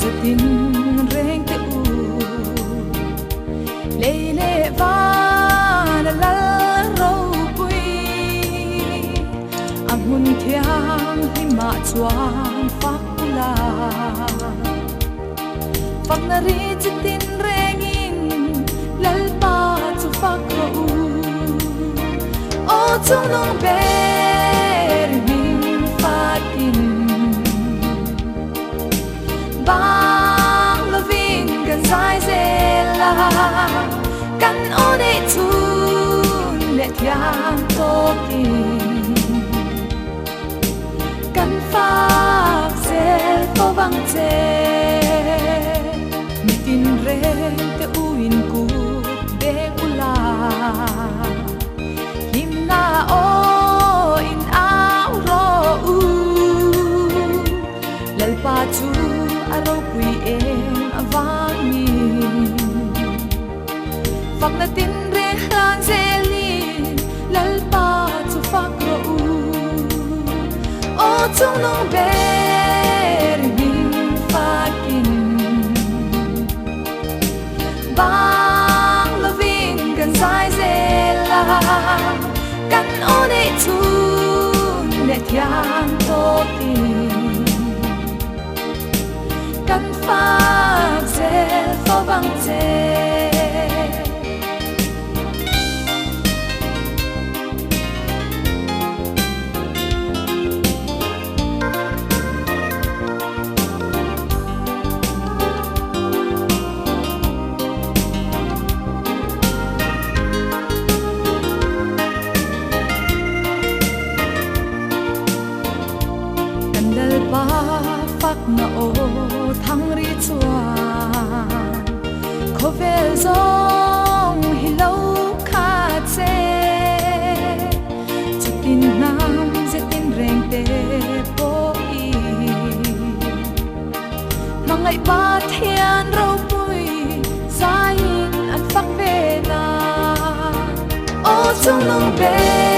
giờ tin rèn te u lê lê va la la râu bụi hun thiang hi ma chuan phak la phak na ri tin rèn in lal pa chu phak ro u o chung nong ber min phak in bang loving kan sai zela kan one chun le thiang to kin kan phak zel po bang che mi tin re te uin ku de ula him na o in au ro u lal pa chu aro pui em avani phak na tin re hlan zelin lal pa chu phak ro u o chung nong ber min fakin bang loving kan sai zela kan one chun le thiang to tin kan phak zel fo bang che ba phak na o thang ri chuan khovel zong hi lo kha che chutin nam zetin reng te po i mangai ba thian ro pui sain an phak ve na o chung nong be